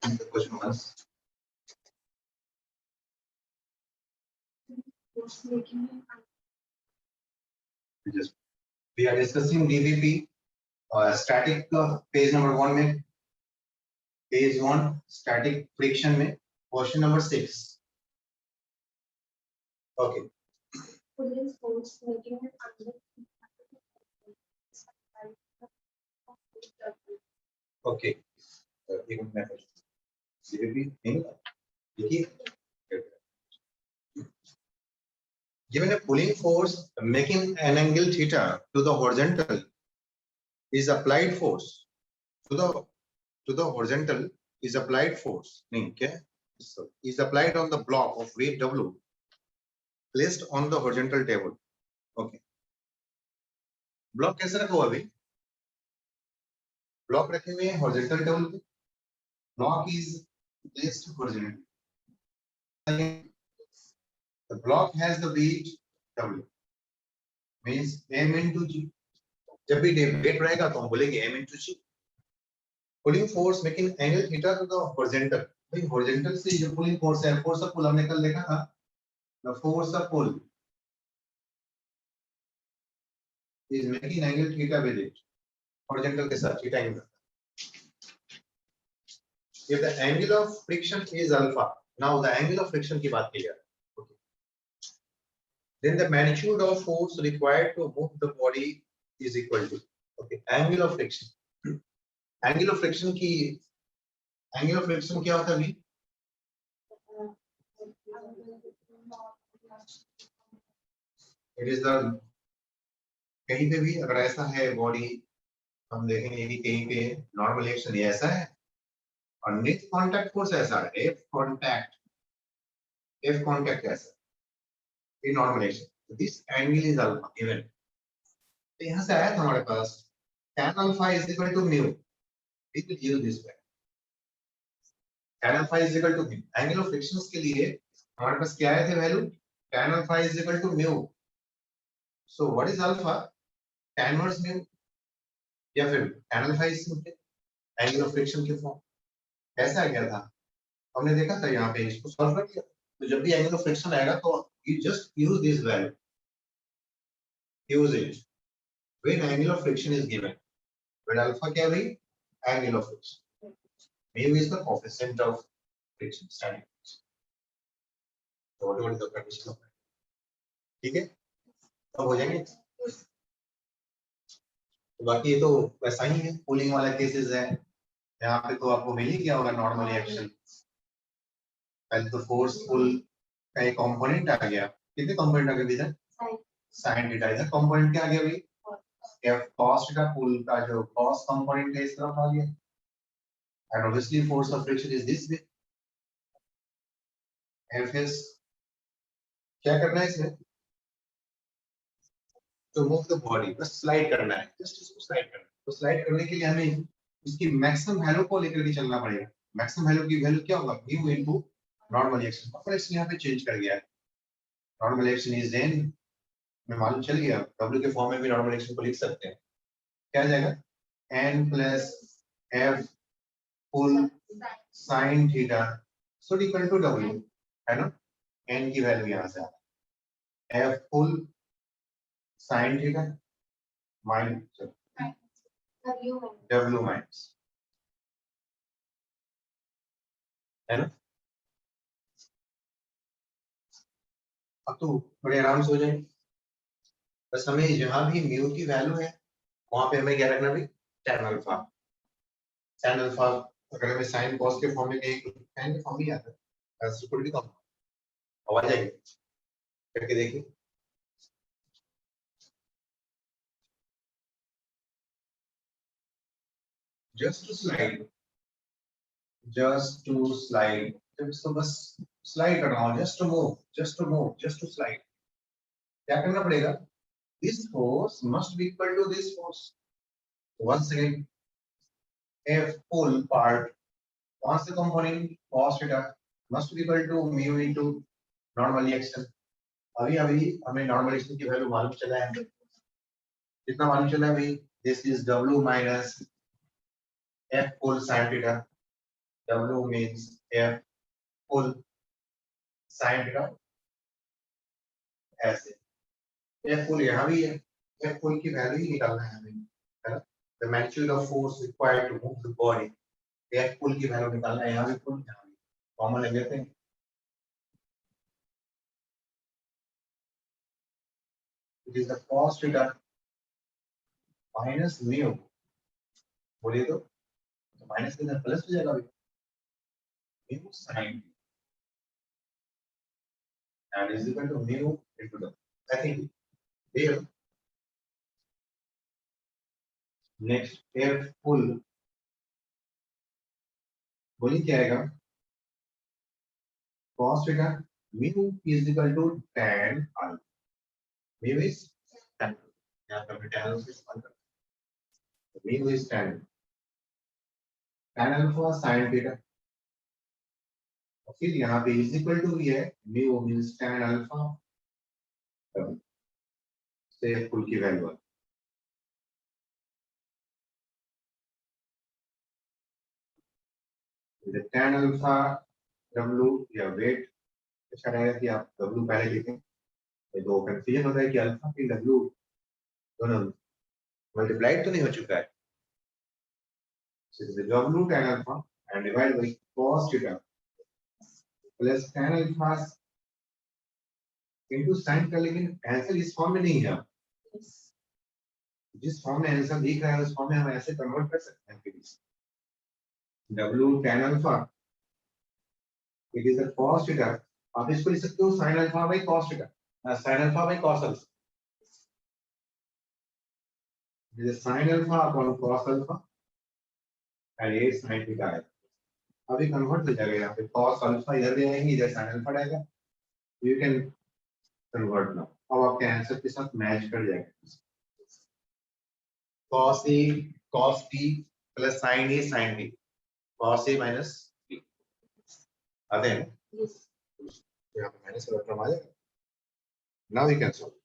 the question once. We are discussing DVP static page number 1 में, page 1 static friction में question number 6. Okay. Okay. एक minute में DVP नहीं देखिए. Given a pulling force making an angle theta to the horizontal is applied force to the horizontal is applied force is applied on the block of weight W placed on the horizontal table. Okay. Block कैसे रखा हुआ अभी? Block रखे हुए हैं horizontal table पे. Block is placed horizontally. The block has the weight W means m into g. जब भी weight रहेगा तो हम बोलेंगे m into g. Pulling force making angle theta to the horizontal. भाई horizontal से जो pulling force है, force of pull हमने कल देखा था. The force of pull is making angle theta with it. Horizontal के साथ theta angle. If the angle of friction is alpha, now the angle of friction की बात की जाए. Then the magnitude of force required to move the body is equal to angle of friction. Angle of friction क्या होता है अभी? It is the कहीं पे भी अगर ऐसा है बॉडी हम देखेंगे कि कहीं पे नॉर्मल एक्शन ऐसा है और नेट कांटेक्ट फोर्स ऐसा है F कांटेक्ट ऐसा ये normal action. This angle is alpha given. तो यहाँ से आया था हमारे पास tan alpha is equal to mu. We will use this way. Tan alpha is equal to mu. Angle of frictions के लिए हमारे पास क्या आए the value? Tan alpha is equal to mu. So what is alpha? Tan inverse mu. या फिर tan alpha is angle of friction के form. ऐसा आ गया था. हमने देखा था यहाँ पे इसको सॉल्व कर दिया. तो जब भी angle of friction आएगा तो you just use this value. Use it when angle of friction is given. When alpha क्या है? Angle of friction. Mu is the coefficient of friction, standing friction. So whatever the condition of it. ठीक है? अब हो जाएंगे. तो बाकी ये तो वैसा ही है. पुलिंग वाला केसेस है. यहाँ पे तो आपको मिल ही गया होगा नॉर्मल एक्शन. पहले तो फोर्स पुल का एक कंपोनेंट आ गया. कितने कंपोनेंट आ गए इधर? Sine theta. इधर कंपोनेंट क्या आ गया भाई? F cos का पुल का जो cos कंपोनेंट है इस तरफ आ गया. And obviously force of friction is this way. Fs क्या करना है इसमें? To move the body, बस स्लाइड करना है. Just इसको स्लाइड करना है. तो स्लाइड करने के लिए हमें इसकी मैक्सिमम वैल्यू को लेकर के चलना पड़ेगा. मैक्सिमम वैल्यू की वैल्यू क्या होगा? mu into normal action. पर इसने यहाँ पे चेंज कर दिया है. नॉर्मल एक्शन इज n में मालूम चल गया. W के फॉर्म में भी नॉर्मल एक्शन को लिख सकते हैं. क्या आ जाएगा? n plus f full sin theta so equal to W है ना. n की वैल्यू यहाँ से f full sin theta minus W minus है ना. अब तो बड़े आराम से हो जाएंगे. बस हमें जहां भी म्यू की वैल्यू है वहां पे हमें क्या रखना भाई? tan alpha. tan अल्फा अगर हमें sin cos के फॉर्म में कहीं tan के फॉर्म में आता है ऐसे कुछ भी कम आ जाएगी. करके देखिए. just to slide जब इसको बस स्लाइड करना हो. just to slide क्या करना पड़ेगा? this force must be equal to this force. once again F pull part once the component cos theta must be equal to mu into normal action. अभी हमें नॉर्मल एक्शन की value मालूम चला है. कितना मालूम चला है भाई? This is W minus F pull sin theta. W means F full sin theta ऐसे F full यहाँ भी है F full की वैल्यू ही निकालना है हमें है ना the magnitude of force required to move the body F full की वैल्यू निकालना है यहाँ भी full यहाँ भी कॉमन ले लेते हैं it is the cos theta minus mu बोलिए तो माइनस के साथ प्लस हो जाएगा अभी mu sin and is equal to mu into the I think here next F full बोलिए क्या आएगा cos theta mu is equal to tan alpha mu is tan यहाँ पर tan alpha से इस्तेमाल करते हैं mu is tan alpha sin theta और फिर यहाँ पे is equal to भी है mu means tan alpha से फुल की वैल्यू है tan alpha w या वेट अच्छा रहेगा कि आप w पहले लिखें ये तो कंफ्यूजन होता है कि अल्फा की w दोनों मल्टीप्लाइड तो नहीं हो चुका है so it is w tan alpha and divided by cos theta plus tan alpha into sin theta लेकिन आंसर इस फॉर्म में नहीं है जिस फॉर्म में आंसर दिख रहा है उस फॉर्म में हम ऐसे कन्वर्ट कर सकते हैं please w tan alpha it is a cos theta आप इसको लिख सकते हो sin alpha by cos theta sin alpha by cos alpha it is sin alpha upon cos alpha and ये sin theta है अभी कन्वर्ट हो जाएगा यहाँ पे cos alpha इधर भी आएंगे इधर sin alpha आएगा you can convert now अब आपके आंसर के साथ मैच कर जाएगा cos a cos b plus sin a sin b cos a minus b आते हैं yes यहाँ पे माइनस का टर्म आ जाएगा now we can solve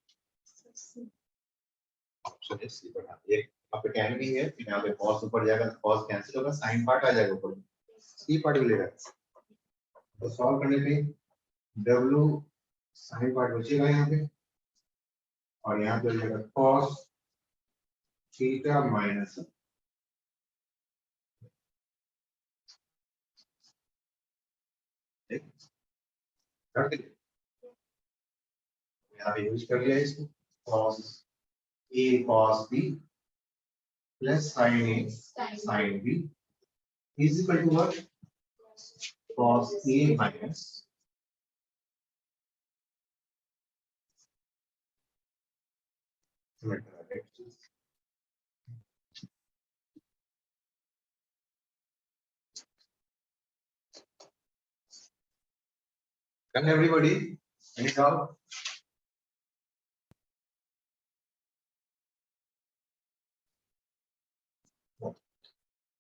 option है सी पर ये यहाँ पे tan भी है फिर यहाँ पे cos ऊपर जाएगा तो cos कैंसिल होगा sin पार्ट आ जाएगा ऊपर सी पार्ट मिलेगा तो सॉल्व करने पे w sin पार्ट बचेगा यहाँ पे और यहाँ पे जाएगा cos थीटा माइनस यहाँ पे यूज कर लिया इसको cos a cos b plus sin a sin b is equal to what cos a minus Can everybody? Any doubt?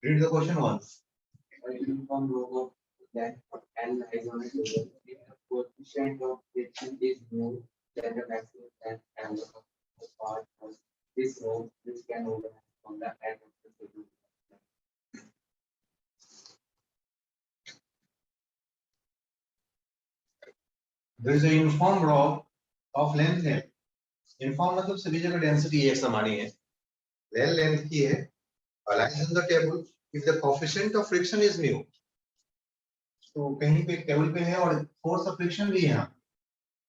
Read the question once. Uniform row that L is on a table. If the coefficient of friction is more than the maximum and L of the part of this row, which can overlap on the end of the table. There is a uniform rod of length L. Uniform मतलब सभी जगह density एक समान ही है. L length की है. Lies on the table. If the coefficient of friction is mu, तो कहीं पे टेबल पे है और force of friction भी है यहाँ.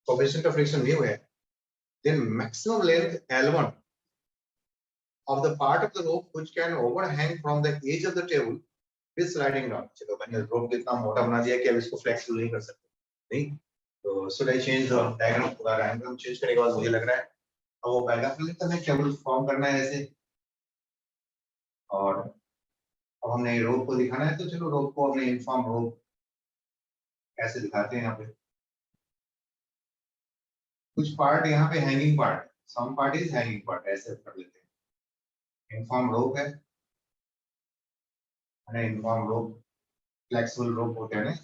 Coefficient of friction mu है. Then maximum length L1 of the part of the rope which can overhang from the edge of the table is sliding down. चलो मैंने rope कितना मोटा बना दिया कि अब इसको flexible नहीं कर सकते. नहीं. तो should I change the diagram? पूरा diagram change करने के बाद मुझे लग रहा है अब वो पैराग्राफ लिखता है टेबल फॉर्म करना है ऐसे और अब हमने रोप को दिखाना है तो चलो रोप को हमने यूनिफॉर्म रोप कैसे दिखाते हैं यहाँ पे कुछ पार्ट यहाँ पे hanging part some part is hanging part ऐसे कर लेते हैं यूनिफॉर्म रोप है यूनिफॉर्म रोप फ्लेक्सिबल रोप होते हैं ना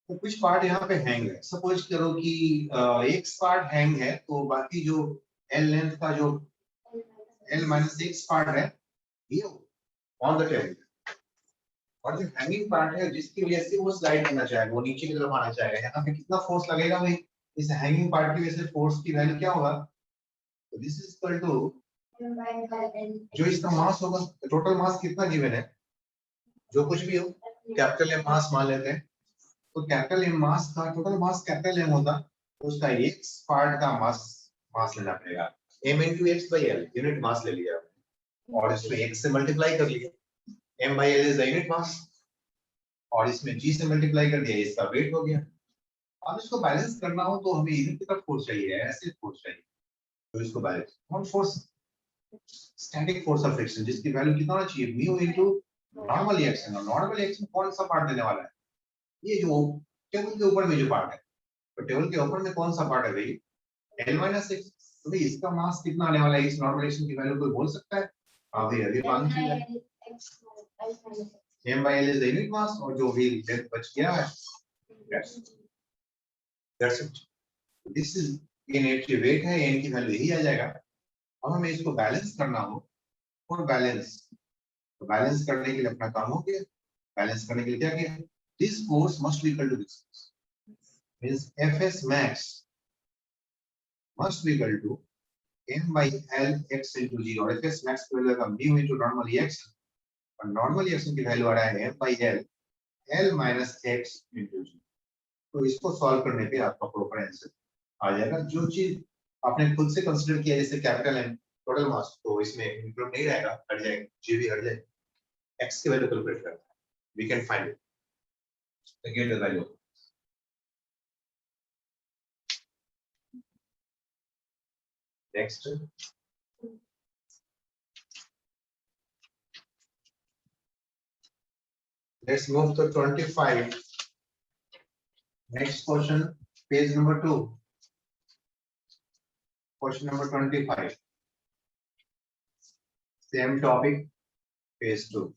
तो कुछ पार्ट यहाँ पे हैंग है सपोज करो कि एक पार्ट हैंग है तो बाकी जो एल लेंथ का जो L minus x part है ये on the table और जो हैंगिंग पार्ट है जिसकी वजह से वो स्लाइड करना चाहेगा, वो नीचे की तरफ आना चाहेगा, यहाँ पे कितना फोर्स लगेगा भाई, इस हैंगिंग पार्ट की वजह से फोर्स की वैल्यू क्या होगा, तो दिस इज इक्वल टू जो इसका मास होगा, टोटल मास कितना गिवन है, जो कुछ भी हो कैपिटल एम मास मान लेते हैं, तो कैपिटल एम मास का टोटल मास कैपिटल एम होगा, तो उसका एक्स पार्ट का मास लेना पड़ेगा, m into x by l unit mass ले लिया और इसमें x से मल्टीप्लाई कर लिया, m by l is the unit mass और इसमें g से मल्टीप्लाई कर दिया, इसका वेट हो गया। अब इसको बैलेंस करना हो तो हमें इधर की तरफ फोर्स चाहिए, ऐसे फोर्स चाहिए, तो इसको बैलेंस कौन force, static force of friction जिसकी वैल्यू कितना होना चाहिए, म्यू इनटू नॉर्मल रिएक्शन, और नॉर्मल रिएक्शन कौन सा पार्ट देने वाला है, ये जो टेबल के ऊपर में जो पार्ट है, तो टेबल के ऊपर में कौन सा पार्ट है भाई, L minus x, तो भाई इसका मास कितना आने वाला है, इस नॉर्मल रिएक्शन की वैल्यू कोई बोल सकता है, अभी अभी मान है m by l is the unit mass और जो भी लेंथ बच गया है that's it, this is ये नेट की वेट है, n की वैल्यू यही आ जाएगा। अब हमें इसको बैलेंस करना हो और बैलेंस, तो बैलेंस करने के लिए अपना काम हो गया, बैलेंस करने के लिए क्या किया, this force must be equal to this means Fs max must be equal to m by l x into g, और Fs max की वैल्यू का mu into normal reaction, और नॉर्मल रिएक्शन की वैल्यू आ रहा है m by l minus x into g, तो इसको solve करने पे आपका प्रॉपर आंसर आ जाएगा। जो चीज आपने खुद से कंसीडर किया जैसे कैपिटल एम टोटल मास, तो इसमें इंक्लूड नहीं रहेगा, हट जाएगा, जी भी हट जाएगा, x की वैल्यू कैलकुलेट करना है, we can find it, get the value. Next let's move to 25, next question, page number 2, question number 25, same topic, page 2।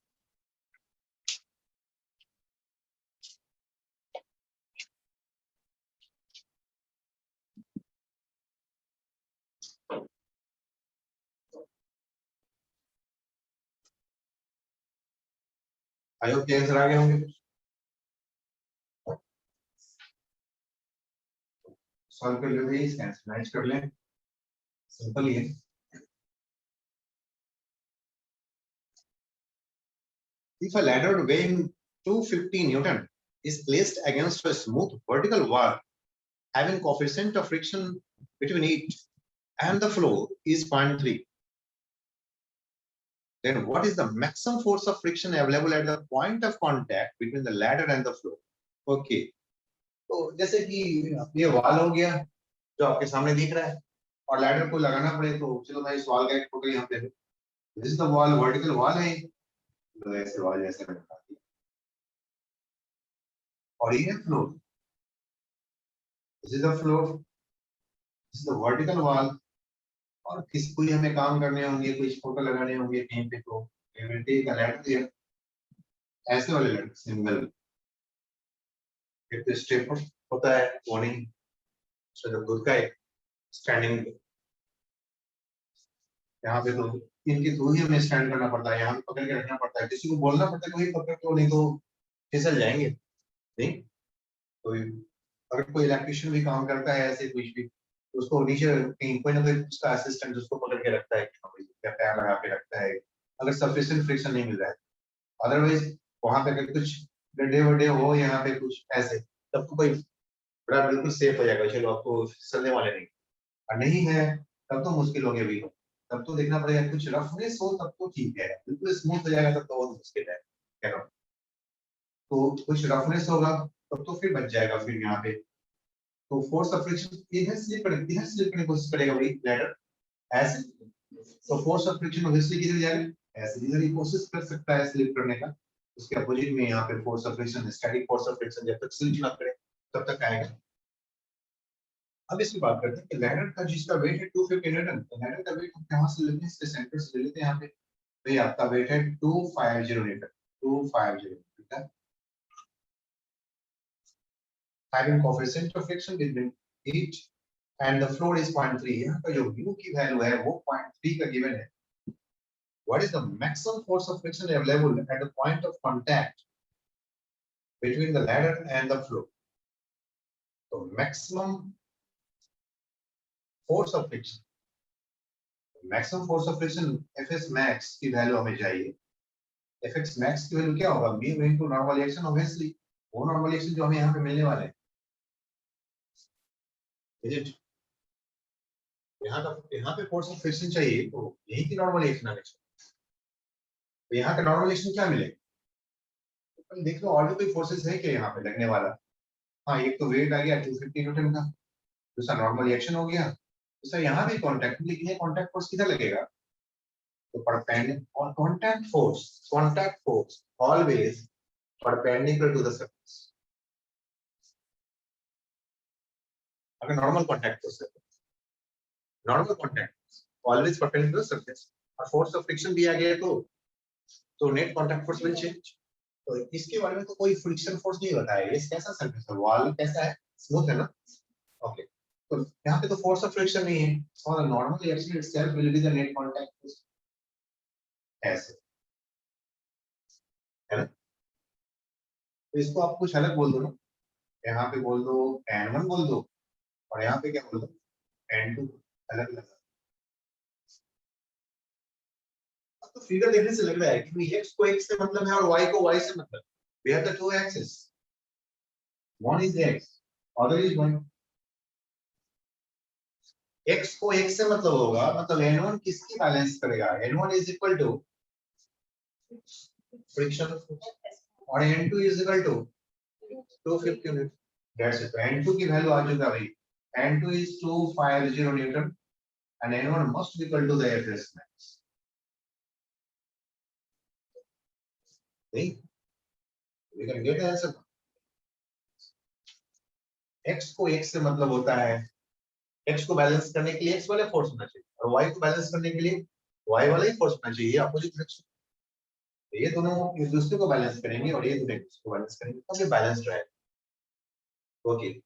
I hope के आंसर आ गए होंगे, सॉल्व कर लो भाई, इसका आंसर मैच कर लें, सिंपल ही है। If a ladder weighing 250 Newton is placed against a smooth vertical wall having coefficient of friction between it and the floor is 0.3, then what is the maximum force of friction available at the point of contact between the ladder and the floor? Okay, तो जैसे कि ये wall हो गया जो आपके सामने दिख रहा है और लैडर को लगाना पड़े, तो चलो मैं इस वॉल का एक फोटो यहाँ पे, this is the wall, vertical wall है, तो ऐसे वॉल जैसे मैंने बता दिया, और ये floor, this is the floor, this is the vertical wall, और किसी कोई हमें काम करने होंगे, कुछ फोटो लगाने होंगे कहीं पे, तो टेक अ लैडर, ऐसे वाले लैडर सिंगल, एक स्टेप होता है वार्निंग, तो खुद का एक स्टैंडिंग, यहाँ पे तो इनके थ्रू ही हमें स्टैंड करना पड़ता है, यहाँ पे पकड़ के रखना पड़ता है, किसी को बोलना पड़ता है कोई पकड़ को, नहीं तो फिसल जाएंगे, नहीं तो अगर कोई इलेक्ट्रिशियन भी काम करता है ऐसे कुछ भी, तो उसको नीचे कहीं कोई ना कोई उसका असिस्टेंट उसको पकड़ के रखता है, क्या पैर लगा के रखता है, अगर सफिशिएंट फ्रिक्शन नहीं मिल रहा है, अदरवाइज वहां पे अगर कुछ गड्ढे वड्ढे हो यहाँ पे कुछ ऐसे, तब तो कोई बड़ा बिल्कुल सेफ हो जाएगा, चलो आपको फिसलने वाले नहीं, और नहीं है तब तो मुश्किल हो गया भी, तब तो देखना पड़ेगा कुछ रफनेस हो तब तो ठीक है, बिल्कुल स्मूथ हो जाएगा तब तो बहुत मुश्किल है, क्या तो कुछ रफनेस होगा तब तो फिर बच जाएगा फिर यहाँ पे, तो फोर्स ऑफ फ्रिक्शन इधर स्लिप करने की कोशिश करेगा भाई लैडर ऐसे, तो फोर्स ऑफ फ्रिक्शन ऑब्वियसली किधर जाएगा, ऐसे इधर ही कोशिश कर सकता है स्लिप करने का, उसके अपोजिट में यहाँ पे force of friction, static force of friction जब तक स्लिप ना करे तब तक आएगा। अब इसकी बात करते हैं कि लैडर का जिसका वेट है 250 न्यूटन, तो लैडर का वेट हम कहां से लेते हैं, इसके सेंटर से ले लेते हैं, यहाँ पे तो ये आपका वेट है 250 Newton, 250 Newton, having coefficient of friction between it and the floor is 0.3, यहाँ का जो म्यू की वैल्यू है वो 0.3 का गिवन है, what is the maximum force of friction available at the point of contact between the ladder and the floor? So maximum force of friction, Fs max की value हमें चाहिए. Fx max की value क्या होगा? mu into normal reaction, obviously वो normal reaction जो हमें यहाँ पे मिलने वाला है. Is it? यहाँ पे फोर्स ऑफ फ्रिक्शन चाहिए तो यही की नॉर्मल रिएक्शन आने चाहिए. तो यहाँ का नॉर्मल रिएक्शन क्या मिले? तो देख लो और भी कोई फोर्सेस है क्या यहाँ पे लगने वाला? हाँ, एक तो वेट आ गया 250 न्यूटन का, दूसरा नॉर्मल रिएक्शन हो गया, दूसरा यहाँ भी कांटेक्ट, लेकिन ये कांटेक्ट फोर्स किधर लगेगा? तो perpendicular contact force always perpendicular to the surface. अगर नॉर्मल कांटेक्ट फोर्स है, normal contact always perpendicular to the surface, और फोर्स ऑफ फ्रिक्शन भी आ गया तो net contact force will change. तो इसके बारे में तो कोई फ्रिक्शन फोर्स नहीं बताया. ये कैसा सरफेस है? वॉल कैसा है? स्मूथ है ना? ओके. तो यहाँ पे तो फोर्स ऑफ फ्रिक्शन नहीं है, और normal reaction itself will be the net contact force. ऐसे है ना? तो इसको आप कुछ अलग बोल दो ना. यहाँ पे बोल दो N1 बोल दो, और यहाँ पे क्या बोल दो? N2. अलग अलग. तो फिगर देखने से लग रहा है कि x को x से मतलब है और y को y से मतलब. We have the two axes. One is x, other is y. x को x से मतलब होगा, मतलब N1 किसकी बैलेंस करेगा? N1 is equal to friction और N2 is equal to 250 Newton. That's it. N2 की वैल्यू आ चुका भाई. N2 is 250 Newton and N1 must be equal to the Fs max. See? We can get the answer. x को x से मतलब होता है, x को बैलेंस करने के लिए x वाला फोर्स होना चाहिए, और y को बैलेंस करने के लिए y वाला ही फोर्स होना चाहिए. Opposite direction. ये दोनों एक दूसरे को बैलेंस करेंगे और ये दोनों एक दूसरे को बैलेंस करेंगे, तब ये बैलेंस्ड रहेगा. ओके.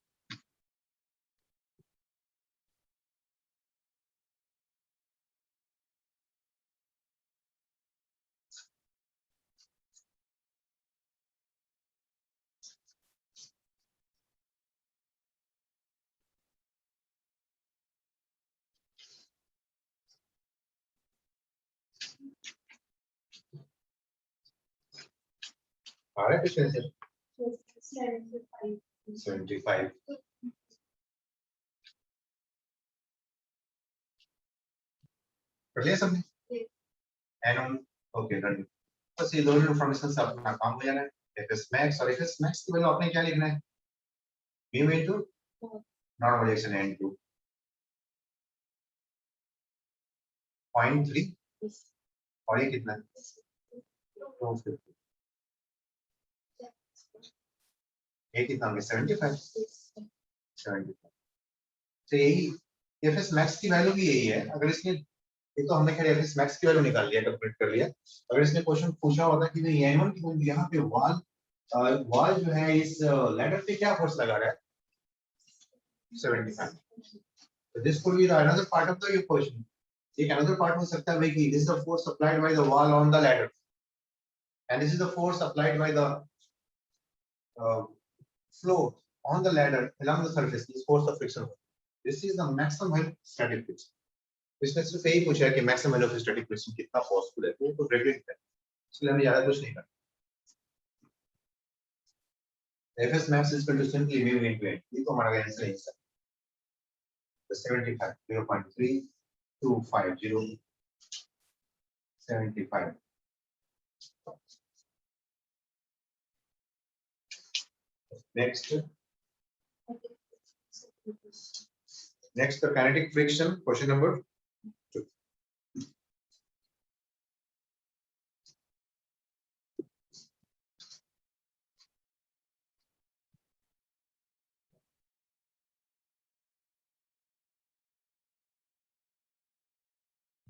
आ रहा है क्वेश्चन से? 75. कर लिया सबने? N1. Okay done. बस ये दोनों इन्फॉर्मेशन से अपना काम हो जाना है. Fs max और Fs max की वैल्यू आपने क्या लिखना है? mu into normal reaction N2 0.3 और ये कितना है? 250. ये कितना होगा? 75. 75. तो यही Fs max की वैल्यू भी यही है. अगर इसने, ये तो हमने खैर Fs max की वैल्यू निकाल लिया, कैलकुलेट कर लिया. अगर इसने क्वेश्चन पूछा होता कि भाई N1 की वैल्यू यहाँ पे वॉल जो है इस लैडर पे क्या फोर्स लगा रहा है? 75. So this could be the another part of the equation. एक another part हो सकता है भाई कि this is the force applied by the wall on the ladder, and this is the force applied by the floor on the ladder along the surface. This force of friction. This is the maximum height static friction. इसने सिर्फ यही पूछा है कि maximum height of static friction कितना forceful है, तो regulate है, इसलिए हमें ज्यादा कुछ नहीं करना. Fs max is equal to simply mu into n. ये तो हमारा आंसर है इसका. The 75 0.3250 75. Next, the kinetic friction, question number 2.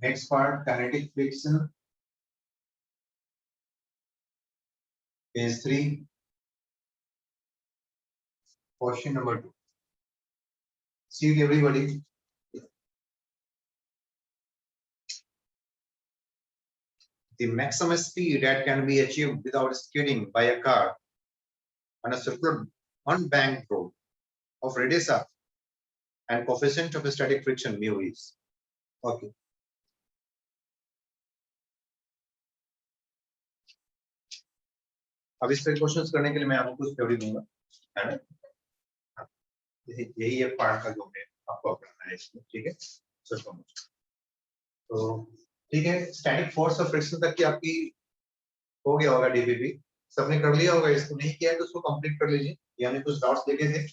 Next part, kinetic friction, phase 3, question number 2. See it, everybody. the maximum speed that can be achieved without skidding by a car on a circular unbanked road of radius r and coefficient of static friction mu is. Okay. अब इस पे questions करने के लिए मैं आपको कुछ theory दूंगा, है ना? यही एक पार्ट का जो है आपको करना है इसमें, ठीक है? तो ठीक है, स्टैटिक फोर्स ऑफ फ्रिक्शन तक की आपकी हो गया होगा डीपीपी, सबने कर लिया होगा। इसको नहीं किया है तो उसको कंप्लीट कर लीजिए, यानी कुछ डाउट्स देखे थे,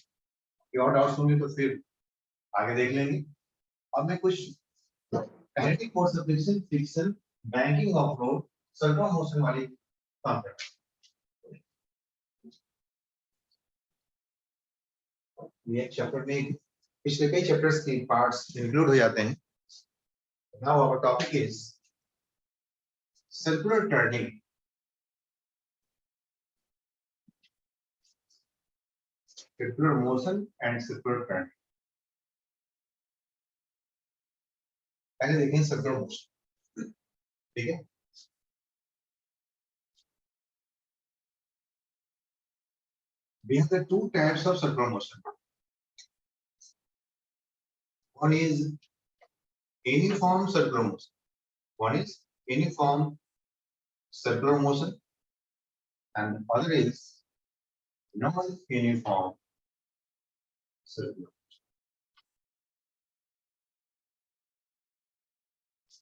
और डाउट्स होंगे तो फिर आगे देख लेंगे। अब मैं कुछ static force of friction, friction, banking of road, circular motion वाली काम कर ये चैप्टर में पिछले कई चैप्टर्स के पार्ट्स इंक्लूड हो जाते हैं। Now our topic is circular turning. Circular motion and circular turning. पहले देखें सर्कुलर मोशन, ठीक है? We have the two types of circular motion. One is uniform circular motion. One is uniform circular motion, and other is non-uniform circular motion.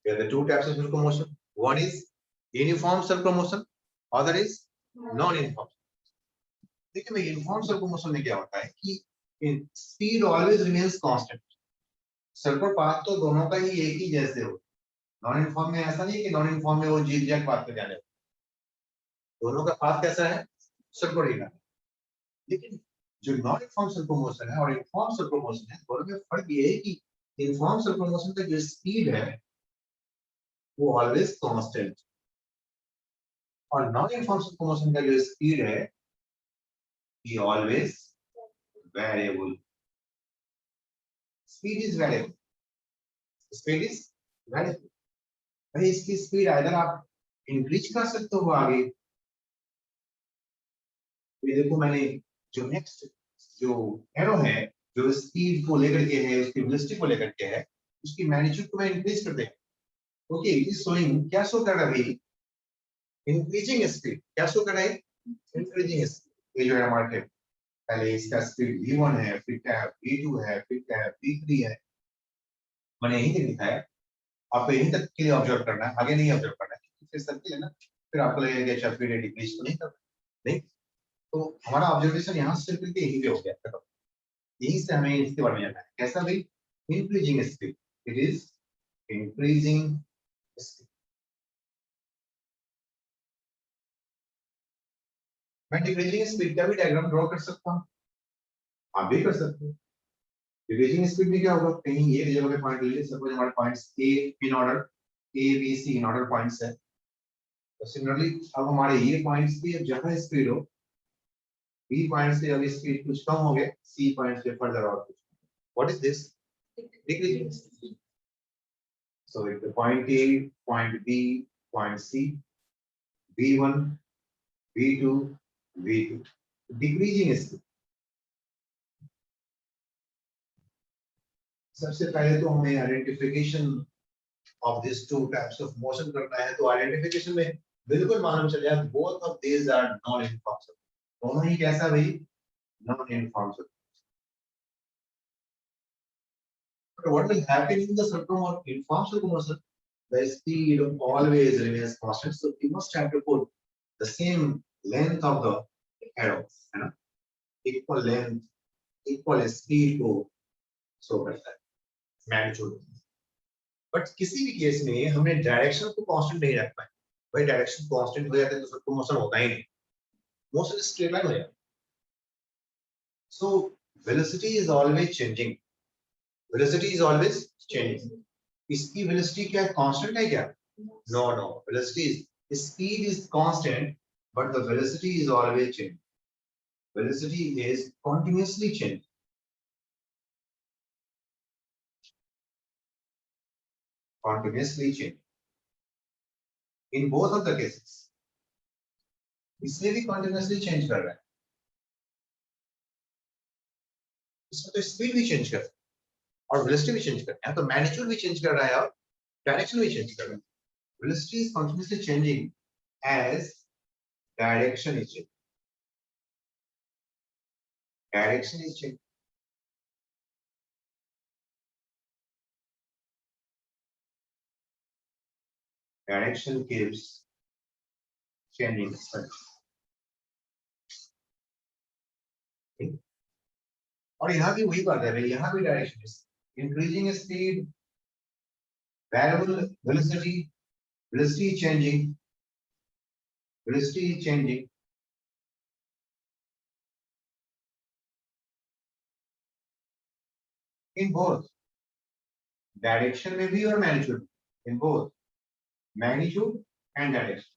We have the two types of circular motion. One is uniform circular motion, other is non-uniform. देखिए, मैं uniform circular motion में क्या होता है कि speed always remains constant. Circular path तो दोनों का ही एक ही जैसे हो। नॉन यूनिफॉर्म में ऐसा नहीं कि नॉन यूनिफॉर्म में वो जीग जैग पाथ पे जाने, दोनों का पाथ कैसा है? सर्कुलर ही है। लेकिन जो नॉन यूनिफॉर्म सर्कुलर मोशन है और यूनिफॉर्म सर्कुलर मोशन है, दोनों में फर्क ये है कि यूनिफॉर्म सर्कुलर मोशन का जो स्पीड है वो ऑलवेज कांस्टेंट, और नॉन यूनिफॉर्म सर्कुलर मोशन का जो स्पीड है ये always variable. Speed is variable, speed is variable. भाई इसकी स्पीड आइदर आप इंक्रीज कर सकते हो आगे, ये देखो मैंने जो नेक्स्ट जो एरो है जो स्पीड को लेकर के है, उसकी वेलोसिटी को लेकर के है, उसकी मैग्नीट्यूड को मैं इंक्रीज कर दे। ओके, इट इज शोइंग, क्या शो कर रहा है भाई? Increasing speed. क्या शो कर रहा है? Increasing speed. ये जो है हमारे पहले इसका स्पीड v1 है, फिर क्या है v2 है, फिर क्या है v3 है। मैंने यही तक लिखा है, आपको यही तक के लिए ऑब्जर्व करना है, आगे नहीं ऑब्जर्व करना है, फिर सर्किल है ना, फिर आपको लगेगा कि अच्छा स्पीड डिक्रीज तो नहीं करना, नहीं। तो हमारा ऑब्जर्वेशन यहाँ से सर्किल के यहीं पे हो गया खत्म। यहीं से हमें इसके बारे में जानना है कैसा भाई? Increasing speed, it is increasing speed. मैं डिक्रीजिंग स्पीड का भी डायग्राम ड्रॉ कर सकता हूँ, आप भी कर सकते हो। डिक्रीजिंग स्पीड में क्या होगा? कहीं ये जगह पे पॉइंट ले लीजिए, सपोज हमारे points A in order, A B C in order points है। तो सिमिलरली अब हमारे ये पॉइंट्स की जगह स्पीड हो, बी पॉइंट से अभी स्पीड कुछ कम हो गए, सी पॉइंट से फर्दर और कुछ, what is this? Decreasing speed. So it point A, point B, point C, v1, v2, v2, decreasing speed. सबसे पहले तो हमें identification of this two types of motion करना है। तो आइडेंटिफिकेशन में बिल्कुल मालूम चल जाए both of these are non uniform. दोनों ही कैसा भाई? Non uniform. But what will happen in the circle uniform circummotion? The speed always remains constant, so you must have to put the same length of the arrow, है ना? Equal length, equal speed को show करता है, magnitude। But किसी भी case में हमने direction को कांस्टेंट नहीं रख पाए। भाई डायरेक्शन कांस्टेंट हो जाता है तो सर्कुलर मोशन होता ही नहीं, मोशन स्ट्रेट लाइन हो जाता है। So velocity is always changing, velocity is always changing. इसकी वेलोसिटी क्या कांस्टेंट है क्या? No no, velocity is, speed is constant but the velocity is always changing. Velocity is continuously changing, continuously change। in both of the cases. इसमें भी continuously change कर रहा है, इसमें तो स्पीड भी चेंज कर रहा है और वेलोसिटी भी चेंज कर रहा है, तो मैग्नीट्यूड भी चेंज कर रहा है और डायरेक्शन भी चेंज कर रहा है. Velocity is continuously changing as direction is changing. Direction is changing. Direction keeps changing. और यहाँ भी वही बात है भाई, यहाँ भी direction increasing speed, variable velocity, velocity changing, velocity changing. In both direction में भी और magnitude, in both magnitude and direction.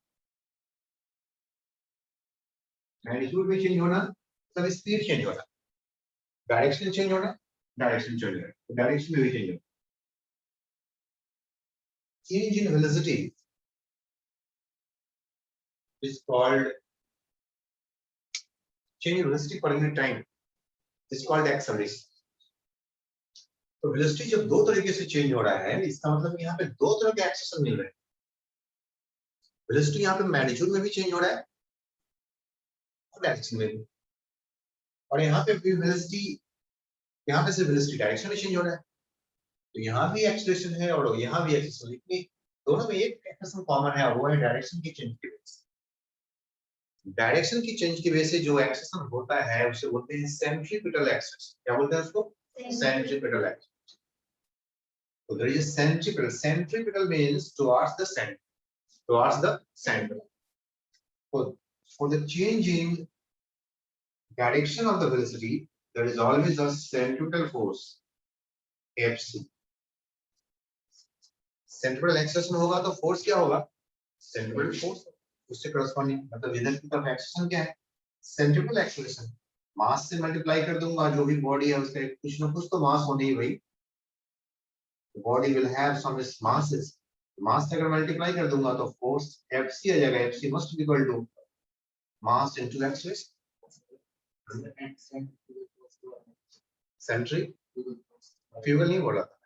Magnitude भी change होना, तब speed change होना, direction change होना, direction change होना, direction में भी change होना. Change in velocity is called change in velocity per unit time is called acceleration. तो वेलोसिटी जब दो तरीके से चेंज हो रहा है, इसका मतलब यहाँ पे दो तरह के एक्सेलेरेशन मिल रहे हैं. वेलोसिटी यहाँ पे मैग्नीट्यूड में भी चेंज हो रहा है और डायरेक्शन में भी, और यहाँ पे भी वेलोसिटी, यहाँ पे सिर्फ वेलोसिटी डायरेक्शन में चेंज हो रहा है, तो यहाँ भी एक्सेलरेशन है और यहाँ भी एक्सेलरेशन, लेकिन दोनों में एक एक्सेलरेशन कॉमन है और वो है डायरेक्शन की चेंज की वजह से. डायरेक्शन की चेंज की वजह से जो एक्सेलरेशन होता है उसे बोलते हैं सेंट्रीपिटल एक्सेलरेशन. क्या बोलते हैं उसको? Centripetal axis. So there is a centripetal. Centripetal means towards the center. Towards the center. For the change in direction of the velocity, there is always a centripetal force, Fc. Centripetal acceleration होगा तो force क्या होगा? Centripetal force. उससे corresponding मतलब इधर की तरफ acceleration क्या है? Centripetal acceleration. मास से मल्टीप्लाई कर दूंगा, जो भी बॉडी है उसका कुछ ना कुछ तो मास होने ही भाई. Body will have some masses, mass से अगर मल्टीप्लाई कर दूंगा तो फोर्स Fc आ जाएगा. Fc must be equal to mass into acceleration. Centrifugal नहीं बोला था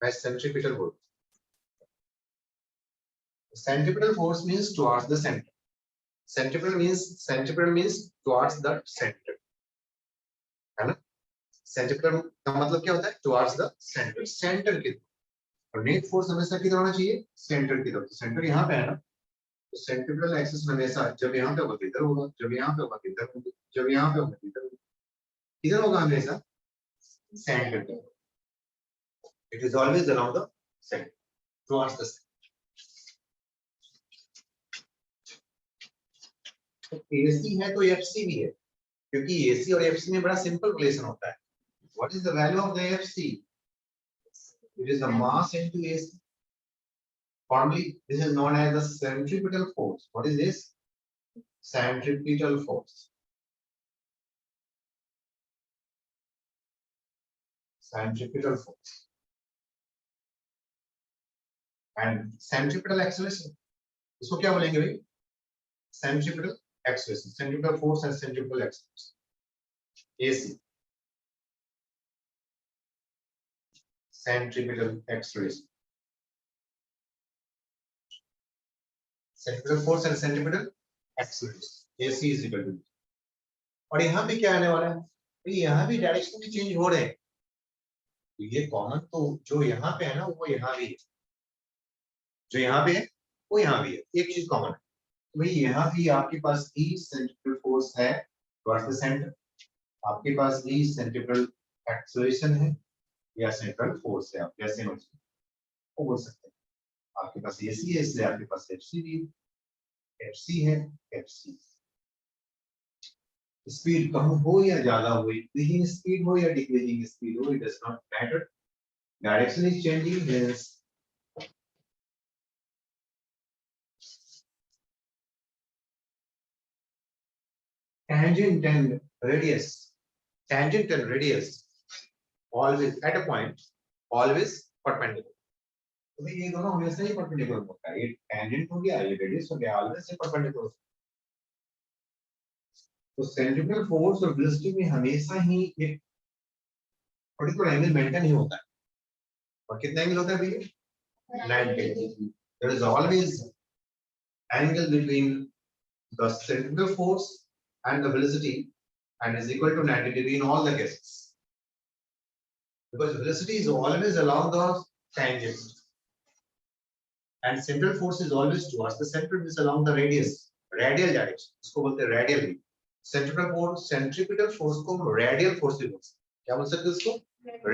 मैं, सेंट्रीपिटल बोल. Centripetal force means towards the centre. Centripetal means towards the center. है ना? सेंट्रीपिटल का मतलब क्या होता है? टुवर्ड्स द सेंटर, सेंटर की तरफ. और नेट फोर्स हमेशा किधर होना चाहिए? सेंटर की तरफ. सेंटर यहाँ पे है ना, तो सेंट्रीपिटल एक्सिस हमेशा जब यहाँ पे होगा तो इधर होगा, जब यहाँ पे होगा तो इधर होगा, जब यहाँ पे होगा तो इधर होगा. किधर होगा हमेशा? सेंटर की तरफ. It is always around the centre, towards the centre. तो AC है तो FC भी है, क्योंकि AC और FC में बड़ा सिंपल रिलेशन होता है. What is the value of the FC? It is the mass into AC. Formally, this is known as the centripetal force. What is this? Centripetal force. Centripetal force. And centripetal acceleration. इसको क्या बोलेंगे भाई? Centripetal acceleration. Centripetal force and centripetal acceleration. AC. Centripetal acceleration. Centripetal force and centripetal acceleration. AC is equal to. और यहाँ पे क्या आने वाला है? तो यहाँ भी डायरेक्शन भी चेंज हो रहे हैं. तो ये कॉमन तो जो यहाँ पे है ना वो यहाँ भी है, जो यहाँ पे है वो यहाँ भी है. एक चीज कॉमन है. तो भाई यहाँ भी आपके पास भी सेंट्रिपेटल फोर्स है टुवर्ड्स द सेंटर, आपके पास भी सेंट्रिपेटल एक्सेलरेशन है या सेंट्रल फोर्स है, आप जैसे मर्जी वो बोल सकते हैं. आपके पास AC है इसलिए आपके पास FC भी है, FC है, FC. स्पीड कम हो या ज्यादा हो, इंक्रीजिंग स्पीड हो या डिक्रीजिंग स्पीड हो, it does not matter. Direction is changing means tangent and radius always at a point always perpendicular. तो भाई ये दोनों हमेशा ही परपेंडिकुलर होता है, ये टेंजेंट हो गया, ये रेडियस हो गया, ऑलवेज से परपेंडिकुलर। तो सेंट्रीफ्यूगल फोर्स और वेलोसिटी में हमेशा ही एक पर्टिकुलर एंगल मेंटेन ही होता है। और कितना एंगल होता है भैया? 90 degree. There is always angle between the centrifugal force and the velocity and is equal to 90 degree in all the cases, because velocity is always along the tangent and central force is always towards the center, is along the radial direction, इसको बोलते हैं radial भी। centripetal force को radial force भी बोलते हैं। क्या बोल सकते हैं इसको?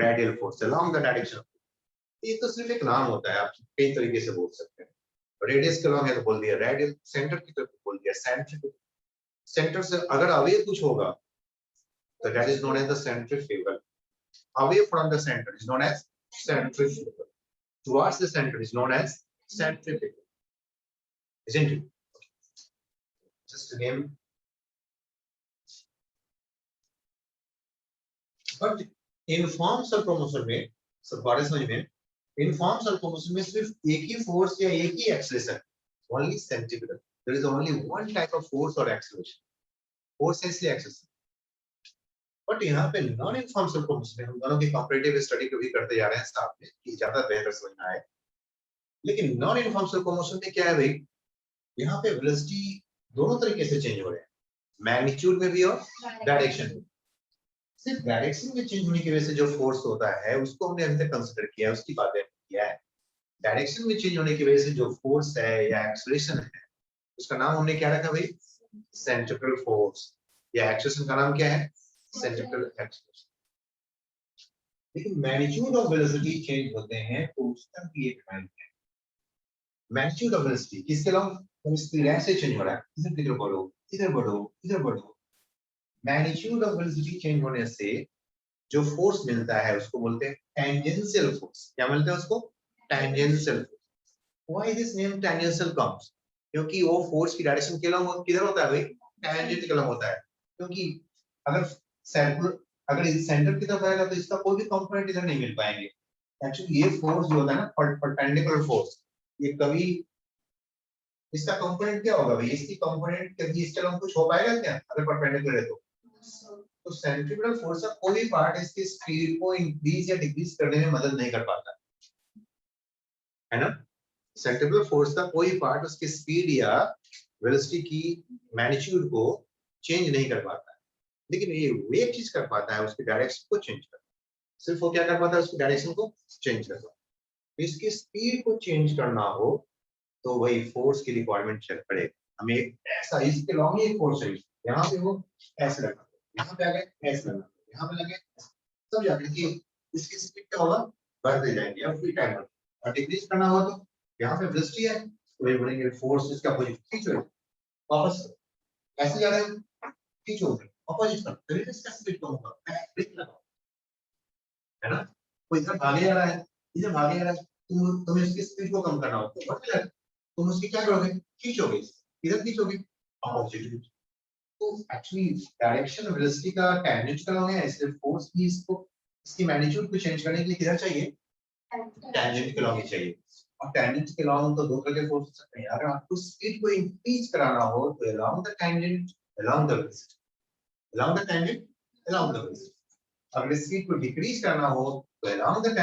radial force along the direction। ये तो सिर्फ एक नाम होता है, आप कई तरीके से बोल सकते हैं। रेडियस के along है तो बोल दिया रेडियल, सेंटर की तरफ बोल दिया सेंट्रिपिटल। सेंटर से अगर अवे कुछ होगा तो that is known as the centrifugal, away from the center is known as centrifugal, towards the center is known as centrifugal, isn't it? Just a name. But in forms और promotion में सब बारे समझ में, in forms और promotion में सिर्फ एक ही force या एक ही acceleration, only centrifugal, there is only one type of force or acceleration, force है इसलिए acceleration। बट यहाँ पे नॉन इनफॉर्मल प्रोमोशन में हम दोनों की कंपैरेटिव स्टडी को भी करते जा रहे हैं साथ में कि ज्यादा बेहतर समझना है। लेकिन नॉन इनफॉर्मल प्रोमोशन में क्या है भाई, यहाँ पे वेलोसिटी दोनों तरीके से चेंज हो रहे हैं, मैग्नीट्यूड में भी और डायरेक्शन में। सिर्फ डायरेक्शन में चेंज होने की वजह से जो फोर्स होता है उसको हमने अभी तक कंसीडर किया है, उसकी बातें किया है। डायरेक्शन में चेंज होने की वजह से जो फोर्स है या एक्सेलरेशन है उसका नाम हमने क्या रखा भाई? सेंट्रिपेटल फोर्स, या एक्सेलरेशन का नाम क्या है? Centripetal acceleration. लेकिन मैग्नीट्यूड ऑफ वेलोसिटी चेंज होते हैं तो उसका भी एक टाइम है। मैग्नीट्यूड ऑफ वेलोसिटी किसके अलावा? तो स्पीड ऐसे चेंज हो रहा है, इधर बढ़ो, इधर बढ़ो, इधर बढ़ो। मैग्नीट्यूड ऑफ वेलोसिटी चेंज होने से जो फोर्स मिलता है उसको बोलते हैं टेंजेंशियल फोर्स। क्या मिलता है उसको? Tangential force. Why this name tangential comes? क्योंकि वो फोर्स की डायरेक्शन के अलावा किधर होता है भाई? टेंजेंट के अलावा होता है। क्योंकि अगर सर्कुलर, अगर इस सेंटर की तरफ आएगा तो इसका कोई भी कंपोनेंट इधर नहीं मिल पाएंगे। एक्चुअली ये फोर्स जो होता है ना परपेंडिकुलर फोर्स, ये कभी इसका कंपोनेंट क्या होगा भाई? इसकी कंपोनेंट कभी इसके अलावा कुछ हो पाएगा क्या अगर परपेंडिकुलर है तो सेंट्रीपिटल फोर्स का कोई पार्ट इसकी स्पीड को इंक्रीज या डिक्रीज करने में मदद नहीं कर पाता है ना। सेंट्रीपिटल फोर्स का कोई पार्ट उसकी स्पीड या वेलोसिटी की मैग्नीट्यूड को चेंज नहीं कर पाता है, लेकिन ये वो एक चीज कर पाता है, उसकी डायरेक्शन को चेंज कर। सिर्फ वो क्या कर पाता है? उसकी डायरेक्शन को चेंज कर पाता है। इसकी स्पीड को चेंज करना हो तो वही फोर्स की रिक्वायरमेंट चल पड़ेगा। हमें ऐसा इसके लॉन्ग ही एक फोर्स चाहिए, यहाँ पे वो ऐसे लगा, यहाँ पे आ गए ऐसे लगा, यहाँ पे लगे सब जाके कि इसकी स्पीड क्या होगा? बढ़ते जाएंगे अब फ्री टाइम और डिक्रीज करना हो तो यहाँ पे वेलोसिटी है तो ये बोलेंगे फोर्स इसका अपोजिट खींचो, वापस ऐसे जा रहे हैं खींचो, अपोजिट करो तो इसका स्पीड कम होगा, ब्रेक लगाओ, है ना। कोई इधर भागे जा रहा है, इधर भागे जा रहा है, तुम्हें इसकी स्पीड को कम करना हो तो बढ़ते जाएगा, तुम उसकी क्या करोगे? खींचोगे, इधर खींचोगे, अपोजिट। तो एक्चुअली डायरेक्शन वेलोसिटी का टेंजेंट का लॉ है, इसलिए फोर्स भी इसको इसकी मैग्नीट्यूड को चेंज करने के लिए किधर चाहिए? टेंजेंट के लॉ ही चाहिए। और टेंजेंट के लॉ तो दो तरह के फोर्स हो सकते हैं। अगर आपको स्पीड को इंक्रीज कराना हो तो along the tangent, along the velocity, along the tangent, along the velocity. अगर स्पीड को डिक्रीज करना हो तो अलोंग द